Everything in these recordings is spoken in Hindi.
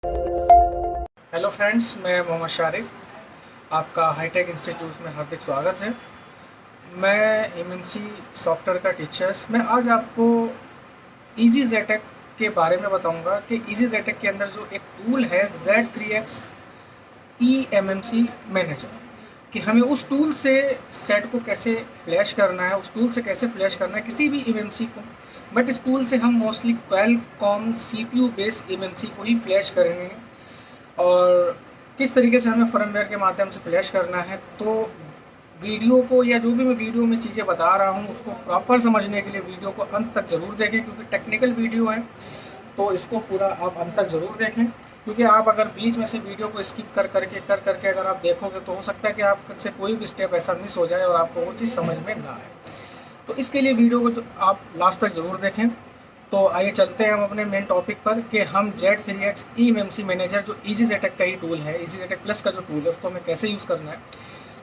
हेलो फ्रेंड्स, मैं मोहम्मद शारिक। आपका हाईटेक इंस्टीट्यूट में हार्दिक स्वागत है। मैं एमएनसी सॉफ्टवेयर का टीचर्स मैं आज आपको इजी जेटेक के बारे में बताऊंगा कि इजी जेटेक के अंदर जो एक टूल है Z3X eMMC मैनेजर, कि हमें उस टूल से सेट को कैसे फ्लैश करना है, उस टूल से कैसे फ्लैश करना है किसी भी एमएमसी को। बट इस टूल से हम mostly Qualcomm CPU based MMC को ही फ्लैश करेंगे। और किस तरीके से हमें फर्मवेयर के माध्यम से फ्लैश करना है, तो वीडियो को या जो भी मैं वीडियो में चीज़ें बता रहा हूँ उसको प्रॉपर समझने के लिए वीडियो को अंत तक ज़रूर देखें, क्योंकि टेक्निकल वीडियो है तो इसको पूरा आप अंत तक ज़रूर देखें। क्योंकि आप अगर बीच में से वीडियो को स्किप कर करके अगर आप देखोगे तो हो सकता है कि आपसे कोई भी स्टेप ऐसा मिस हो जाए और आपको वो चीज़ समझ में ना आए। तो इसके लिए वीडियो को आप लास्ट तक ज़रूर देखें। तो आइए चलते हैं हम अपने मेन टॉपिक पर कि हम Z3X eMMC मैनेजर जो इजी जेटेक का ही टूल है, इजी जेटेक प्लस का जो टूल है उसको हमें कैसे यूज़ करना है।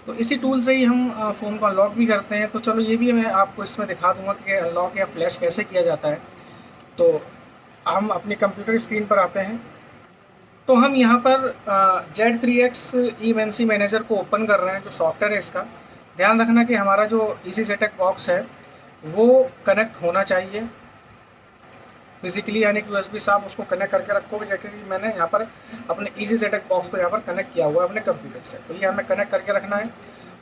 तो इसी टूल से ही हम फ़ोन को अनलॉक भी करते हैं। तो चलो ये भी मैं आपको इसमें दिखा दूंगा कि अनलॉक या फ्लैश कैसे किया जाता है। तो हम अपनी कंप्यूटर स्क्रीन पर आते हैं। तो हम यहाँ पर Z3X eMMC मैनेजर को ओपन कर रहे हैं, जो सॉफ्टवेयर है इसका। ध्यान रखना कि हमारा जो इजी जेटेक बॉक्स है वो कनेक्ट होना चाहिए फिजिकली, यानी कि USB से आप उसको कनेक्ट करके रखोगे, जैसे कि मैंने यहाँ पर अपने इजी जेटेक बॉक्स को यहाँ पर कनेक्ट किया हुआ है अपने कंप्यूटर से। तो ये हमें कनेक्ट करके रखना है।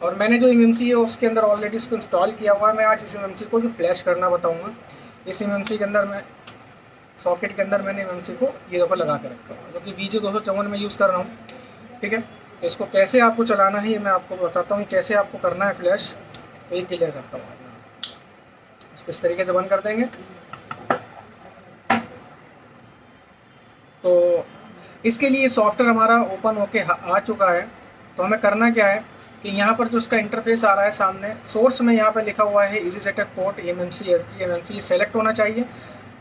और मैंने जो eMMC है उसके अंदर ऑलरेडी इसको इंस्टॉल किया हुआ है। मैं आज इस eMMC को जो फ्लैश करना बताऊँगा। इस eMMC के अंदर मैं सॉकेट के अंदर मैंने eMMC को ये दफ़ा लगा के रखा हुआ, जो कि BG254 में यूज़ कर रहा हूँ। ठीक है, तो इसको कैसे आपको चलाना है ये मैं आपको बताता हूँ, कैसे आपको करना है फ्लैश। तो ये क्लियर करता हूँ। इसको इस तरीके से बंद कर देंगे। तो इसके लिए सॉफ्टवेयर हमारा ओपन होके आ चुका है। तो हमें करना क्या है कि यहाँ पर जो इसका इंटरफेस आ रहा है सामने, सोर्स में यहाँ पर लिखा हुआ है easy JTAG port eMMC S3 eMMC, ये सेलेक्ट होना चाहिए।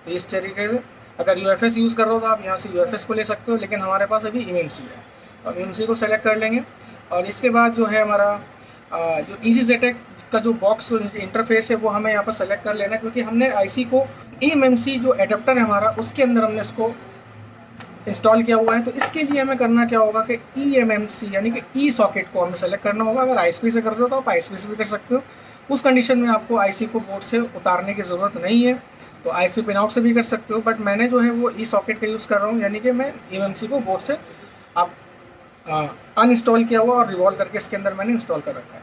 तो इस तरीके से अगर UFS यूज़ कर रहे हो तो आप यहाँ से UFS को ले सकते हो, लेकिन हमारे पास अभी eMMC है। और eMMC को सेलेक्ट कर लेंगे। और इसके बाद जो है हमारा जो इजी जेटेक का जो बॉक्स इंटरफेस है वो हमें यहाँ पर सेलेक्ट कर लेना है, क्योंकि हमने IC को eMMC जो एडेप्टर है हमारा उसके अंदर हमने इसको इंस्टॉल किया हुआ है। तो इसके लिए हमें करना क्या होगा कि eMMC यानी कि ई सॉकेट को हमें सेलेक्ट करना होगा। अगर ISP से कर रहे हो तो आप ISP से भी कर सकते हो। उस कंडीशन में आपको IC को बोर्ड से उतारने की ज़रूरत नहीं है, तो ISP पिन आउट से भी कर सकते हो। बट मैंने जो है वो ई सॉकेट का यूज़ कर रहा हूँ, यानी कि मैं eMMC को बोर्ड से आप अनइंस्टॉल किया हुआ और रिवॉल्व करके इसके अंदर मैंने इंस्टॉल कर रखा है।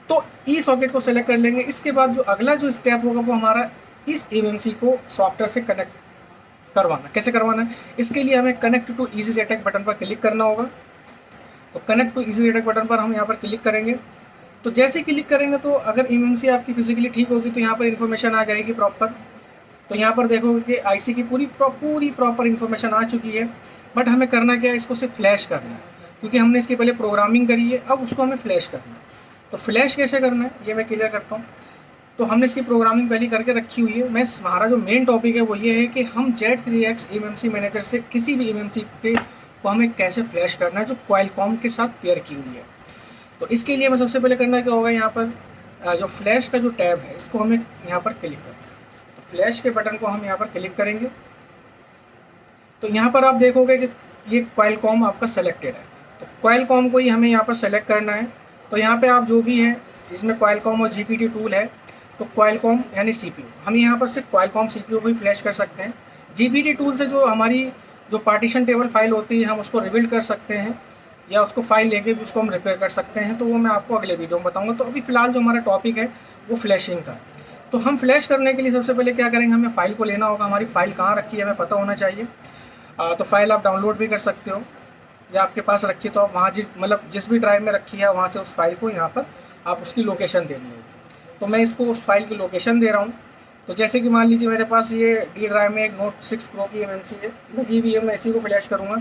तो ई सॉकेट को सेलेक्ट कर लेंगे। इसके बाद जो अगला जो स्टेप होगा वो हमारा इस eMMC को सॉफ्टवेयर से कनेक्ट करवाना। कैसे करवाना है, इसके लिए हमें कनेक्ट टू इजी जेटेक बटन पर क्लिक करना होगा। तो कनेक्ट टू इजी जेटेक बटन पर हम यहाँ पर क्लिक करेंगे। तो जैसे क्लिक करेंगे तो अगर eMMC आपकी फिजिकली ठीक होगी तो यहाँ पर इन्फॉर्मेशन आ जाएगी प्रॉपर। तो यहाँ पर देखोगे कि IC की पूरी प्रॉपर इन्फॉर्मेशन आ चुकी है। बट हमें करना क्या है, इसको सिर्फ फ्लैश करना है, क्योंकि हमने इसकी पहले प्रोग्रामिंग करी है, अब उसको हमें फ्लैश करना है। तो फ्लैश कैसे करना है ये मैं क्लियर करता हूँ। तो हमने इसकी प्रोग्रामिंग पहले करके रखी हुई है। हमारा जो मेन टॉपिक है वो ये है कि हम Z3X eMMC मैनेजर से किसी भी eMMC पे को हमें कैसे फ्लैश करना है जो क्वालकॉम के साथ पेयर की हुई है। तो इसके लिए हमें सबसे पहले करना क्या होगा, यहाँ पर जो फ्लैश का जो टैब है इसको हमें यहाँ पर क्लिक करना है। तो फ्लैश के बटन को हम यहाँ पर क्लिक करेंगे। तो यहाँ पर आप देखोगे कि ये क्वालकॉम आपका सेलेक्टेड है। तो क्वालकॉम को ही हमें यहाँ पर सेलेक्ट करना है। तो यहाँ पर आप जो भी है, इसमें क्वालकॉम और GPT टूल है, तो क्वालकॉम यानी CPU, हम यहाँ पर सिर्फ क्वालकॉम CPU को ही फ्लैश कर सकते हैं। GPT टूल से जो हमारी जो पार्टीशन टेबल फाइल होती है हम उसको रिबिल्ड कर सकते हैं, या उसको फाइल लेके भी उसको हम रिपेयर कर सकते हैं। तो वो मैं आपको अगले वीडियो में बताऊंगा। तो अभी फ़िलहाल जो हमारा टॉपिक है वो फ्लैशिंग का। तो हम फ्लैश करने के लिए सबसे पहले क्या करेंगे, हमें फ़ाइल को लेना होगा। हमारी फ़ाइल कहाँ रखी है हमें पता होना चाहिए। तो फाइल आप डाउनलोड भी कर सकते हो, या आपके पास रखी तो आप वहाँ जिस भी ड्राइव में रखी है वहाँ से उस फाइल को यहाँ पर आप उसकी लोकेशन देनी होगी। तो मैं इसको उस फाइल की लोकेशन दे रहा हूँ। तो जैसे कि मान लीजिए मेरे पास ये D ड्राइव में एक Note 6 Pro की eMMC है लगी हुई है, मैं इसी को फ्लैश करूँगा।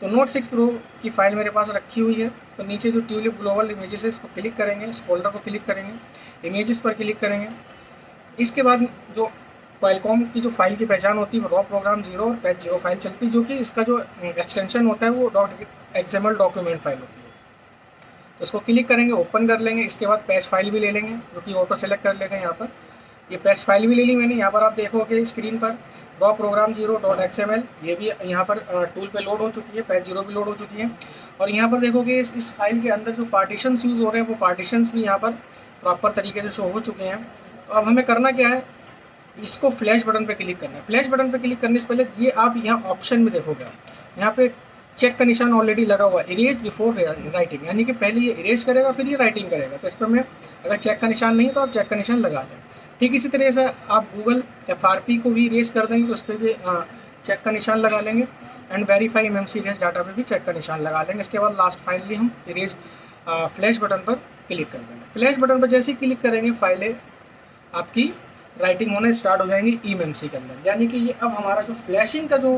तो Note 6 Pro की फ़ाइल मेरे पास रखी हुई है। तो नीचे जो ट्यूलिप ग्लोबल इमेजेस है इसको क्लिक करेंगे, इस फोल्डर को क्लिक करेंगे, इमेजेस पर क्लिक करेंगे। इसके बाद जो क्वालकॉम की जो फाइल की पहचान होती है वो रॉ प्रोग्राम 0 और पैच 0 फाइल चलती है, जो कि इसका जो एक्सटेंशन होता है वो .xml डॉक्यूमेंट फाइल होती है। उसको क्लिक करेंगे, ओपन कर लेंगे। इसके बाद पैच फाइल भी ले लेंगे, जो कि ऑटो सेलेक्ट कर लेंगे यहाँ पर। ये पैच फाइल भी ले ली मैंने। यहाँ पर आप देखोगे स्क्रीन पर रॉ प्रोग्राम 0.xml, ये भी यहाँ पर टूल पे लोड हो चुकी है, पैच 0 भी लोड हो चुकी है। और यहाँ पर देखोगे इस फाइल के अंदर जो पार्टीशंस यूज़ हो रहे हैं वो पार्टीशंस भी यहाँ पर प्रॉपर तरीके से शो हो चुके हैं। अब हमें करना क्या है, इसको फ्लैश बटन पे क्लिक करना है। फ्लैश बटन पे क्लिक करने से पहले ये आप यहाँ ऑप्शन में देखोगे, यहाँ पे चेक का निशान ऑलरेडी लगा हुआ है, इरेज बिफोर राइटिंग, यानी कि पहले ये इरेज करेगा फिर ये राइटिंग करेगा। तो इस पर मैं अगर चेक का निशान नहीं तो आप चेक का निशान लगा दें। ठीक इसी तरह से आप गूगल FRP को भी इरेज कर देंगे तो उस पर भी चेक का निशान लगा लेंगे। And verify MMC erase data पे भी चेक का निशान लगा लेंगे। इसके बाद लास्ट फाइनली हम इरेज फ्लैश बटन पर क्लिक कर देंगे। फ्लैश बटन पर जैसे ही क्लिक करेंगे फाइलें आपकी राइटिंग होने स्टार्ट हो जाएंगी eMMC के अंदर, यानी कि ये अब हमारा जो फ्लैशिंग का जो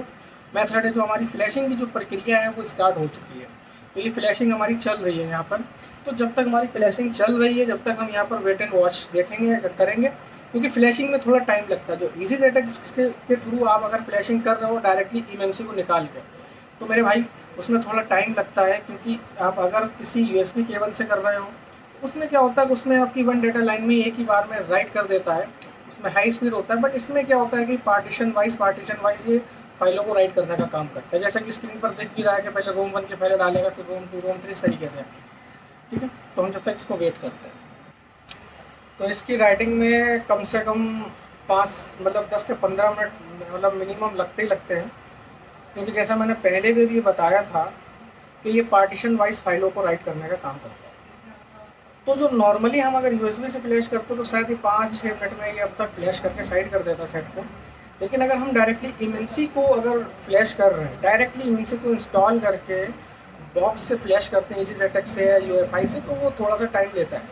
मेथड है, जो हमारी फ्लैशिंग की जो प्रक्रिया है वो स्टार्ट हो चुकी है। तो ये फ्लैशिंग हमारी चल रही है यहाँ पर। तो जब तक हमारी फ्लैशिंग चल रही है, जब तक हम यहाँ पर वेट एंड वॉच देखेंगे करेंगे, क्योंकि फ्लैशिंग में थोड़ा टाइम लगता है। जो EasyJetX के थ्रू आप अगर फ्लैशिंग कर रहे हो डायरेक्टली eMMC को निकाल के, तो मेरे भाई उसमें थोड़ा टाइम लगता है, क्योंकि आप अगर किसी USB केबल से कर रहे हो उसमें क्या होता है, उसमें आपकी वन डेटा लाइन में एक ही बार में राइट कर देता है, उसमें हाई स्पीड होता है। बट इसमें क्या होता है कि पार्टीशन वाइज ये फाइलों को राइट करने का काम करता है। जैसा कि स्क्रीन पर दिख भी रहा है कि पहले रोम 1 की फाइलें डालेगा, फिर रोम 2, रोम 3, इस तरीके से। ठीक है, तो हम जब तक इसको वेट करते हैं, तो इसकी राइटिंग में कम से कम 10 से 15 मिनट मतलब मिनिमम लगते ही लगते हैं, क्योंकि जैसा मैंने पहले भी बताया था कि ये पार्टीशन वाइज फाइलों को राइट करने का काम करता है। तो जो नॉर्मली हम अगर USB से फ्लैश करते तो शायद ये 5-6 मिनट में ये अब तक फ्लैश करके साइड कर देता सेट को। लेकिन अगर हम डायरेक्टली eMMC को अगर फ्लैश कर रहे हैं, डायरेक्टली eMMC को इंस्टॉल करके बॉक्स से फ्लैश करते हैं EasyJetX से या UEFI से, तो वो थोड़ा सा टाइम लेता है,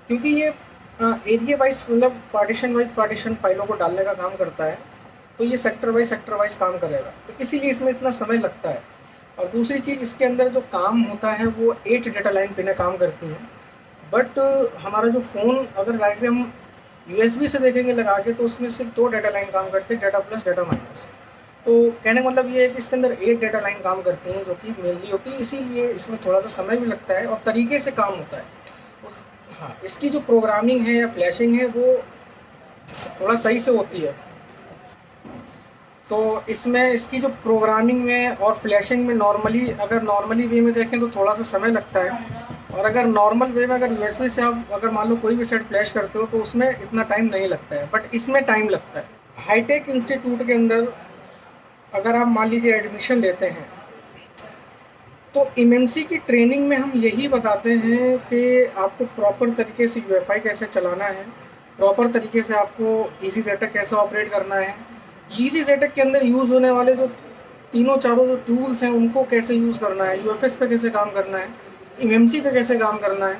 क्योंकि ये एरिया वाइज मतलब पार्टीशन फाइलों को डालने का काम करता है। तो ये सेक्टर वाइज काम करेगा, तो इसीलिए इसमें इतना समय लगता है। और दूसरी चीज़, इसके अंदर जो काम होता है वो 8 डेटा लाइन पिनें काम करती हैं। बट हमारा जो फ़ोन अगर डायरेक्टली हम USB से देखेंगे लगा के, तो उसमें सिर्फ 2 डेटा लाइन काम करते हैं, डेटा प्लस डेटा माइनस। तो कहने का मतलब ये है कि इसके अंदर 8 डेटा लाइन काम करती हैं, जो कि मेनली होती है, इसीलिए इसमें थोड़ा सा समय भी लगता है और तरीके से काम होता है। हाँ, इसकी जो प्रोग्रामिंग है या फ्लैशिंग है वो थोड़ा सही से होती है। तो इसमें इसकी जो प्रोग्रामिंग में और फ्लैशिंग में नॉर्मली वे में देखें तो थोड़ा सा समय लगता है। और अगर नॉर्मल वे में अगर USB से आप अगर मान लो कोई भी सेट फ्लैश करते हो तो उसमें इतना टाइम नहीं लगता है, बट इसमें टाइम लगता है। हाईटेक इंस्टीट्यूट के अंदर अगर आप मान लीजिए एडमिशन लेते हैं, तो eMMC की ट्रेनिंग में हम यही बताते हैं कि आपको प्रॉपर तरीके से UEFI कैसे चलाना है, प्रॉपर तरीके से आपको EasyJetX कैसे ऑपरेट करना है, EasyJetX के अंदर यूज़ होने वाले जो चारों जो टूल्स हैं उनको कैसे यूज़ करना है, UFS पे कैसे काम करना है, eMMC पे कैसे काम करना है,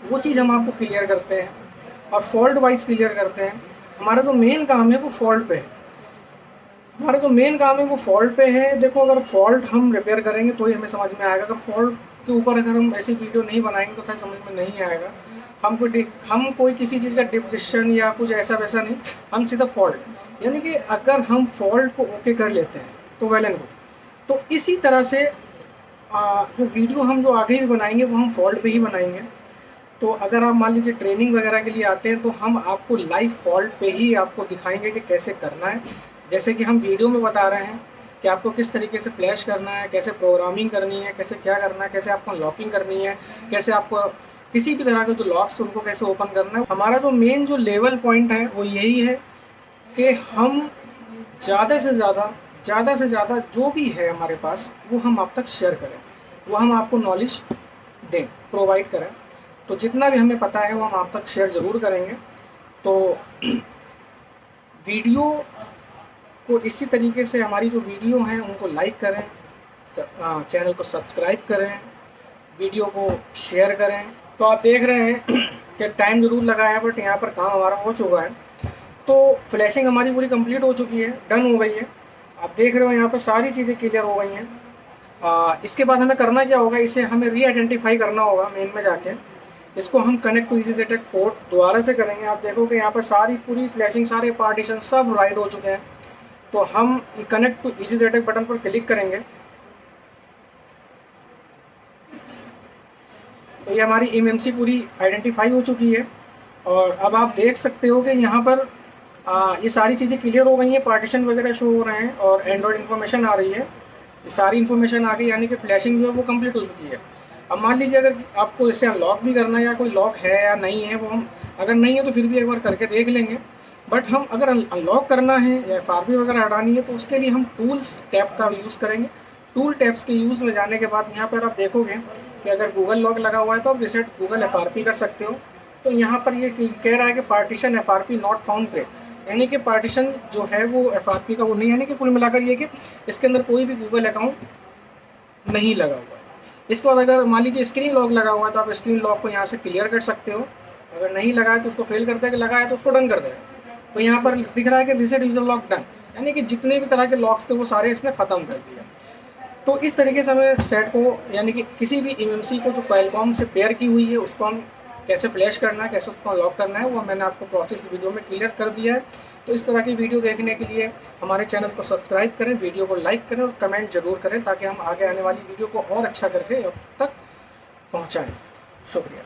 वो चीज़ हम आपको क्लियर करते हैं और फॉल्ट वाइज क्लियर करते हैं। हमारा जो मेन काम है वो फॉल्ट पे है। फॉल्ट पे है। देखो, अगर फॉल्ट हम रिपेयर करेंगे तो ही हमें समझ में आएगा। अगर फॉल्ट के ऊपर अगर हम ऐसी वीडियो नहीं बनाएंगे तो शायद समझ में नहीं आएगा। हम कोई किसी चीज़ का डिस्क्रिप्शन या कुछ ऐसा वैसा नहीं, हम सीधा फॉल्ट, यानी कि अगर हम फॉल्ट को ओके कर लेते हैं तो वेल एंड गुड। तो इसी तरह से जो वीडियो हम जो आगे भी बनाएंगे वो हम फॉल्ट पे ही बनाएंगे। तो अगर आप मान लीजिए ट्रेनिंग वगैरह के लिए आते हैं तो हम आपको लाइव फॉल्ट पे ही आपको दिखाएंगे कि कैसे करना है। जैसे कि हम वीडियो में बता रहे हैं कि आपको किस तरीके से फ्लैश करना है, कैसे प्रोग्रामिंग करनी है, कैसे क्या करना है, कैसे आपको लॉकिंग करनी है, कैसे आपको किसी भी तरह के जो लॉक्स उनको कैसे ओपन करना है। हमारा जो मेन जो लेवल पॉइंट है वो यही है कि हम ज़्यादा से ज़्यादा जो भी है हमारे पास वो हम आप तक शेयर करें, वो हम आपको नॉलेज दें, प्रोवाइड करें। तो जितना भी हमें पता है वो हम आप तक शेयर ज़रूर करेंगे। तो वीडियो को इसी तरीके से हमारी जो वीडियो हैं उनको लाइक करें, चैनल को सब्सक्राइब करें, वीडियो को शेयर करें। तो आप देख रहे हैं कि टाइम ज़रूर लगा है बट यहाँ पर काम हमारा हो चुका है। तो फ्लैशिंग हमारी पूरी कंप्लीट हो चुकी है, डन हो गई है। आप देख रहे हो यहाँ पर सारी चीज़ें क्लियर हो गई हैं। इसके बाद हमें करना क्या होगा, इसे हमें री आइडेंटिफाई करना होगा मेन में जाके। इसको हम कनेक्ट टू EasyJetX पोर्ट दोबारा से करेंगे। आप देखोगे यहाँ पर सारी पूरी फ्लैशिंग, सारे पार्टीशन सब राइट हो चुके हैं। तो हम कनेक्ट टू EasyJetX बटन पर क्लिक करेंगे तो ये हमारी eMMC पूरी आइडेंटिफाई हो चुकी है। और अब आप देख सकते हो कि यहाँ पर ये सारी चीज़ें क्लियर हो गई हैं, पार्टीशन वगैरह शो हो रहे हैं और एंड्रॉयड इन्फॉर्मेशन आ रही है। ये सारी इन्फॉर्मेशन आ गई, यानी कि फ्लैशिंग जो है वो कंप्लीट हो चुकी है। अब मान लीजिए अगर आपको इसे अनलॉक भी करना है या कोई लॉक है या नहीं है, वो हम अगर नहीं है तो फिर भी एक बार करके देख लेंगे। बट हम अगर अनलॉक करना है या FRP वगैरह हटानी है तो उसके लिए हम टूल्स टैब का यूज़ करेंगे। टूल टैब्स के यूज़ में जाने के बाद यहाँ पर आप देखोगे कि अगर गूगल लॉक लगा हुआ है तो आप रिसेट गूगल FRP कर सकते हो। तो यहाँ पर ये कह रहा है कि पार्टीशन FRP नॉट फाउंड पे, यानी कि पार्टीशन जो है वो FRP का वो नहीं, यानी कि कुल मिलाकर ये कि इसके अंदर कोई भी गूगल अकाउंट नहीं लगा हुआ है। इसके बाद अगर मान लीजिए स्क्रीन लॉक लगा हुआ है तो आप स्क्रीन लॉक को यहाँ से क्लियर कर सकते हो। अगर नहीं लगा है तो उसको फेल कर देगा, लगा है तो उसको डन कर देगा। तो यहाँ पर दिख रहा है कि रिसेट यूजर लॉक डन, यानी कि जितने भी तरह के लॉक्स थे वो सारे इसने ख़त्म कर दिए। तो इस तरीके से हमें सेट को, यानी कि किसी भी MMC को जो क्वालकॉम से पेयर की हुई है उसको हम कैसे फ्लैश करना है, कैसे उसको लॉक करना है, वो मैंने आपको प्रोसेस वीडियो में क्लियर कर दिया है। तो इस तरह की वीडियो देखने के लिए हमारे चैनल को सब्सक्राइब करें, वीडियो को लाइक करें और कमेंट जरूर करें, ताकि हम आगे आने वाली वीडियो को और अच्छा करके अब तक पहुँचाएँ। शुक्रिया।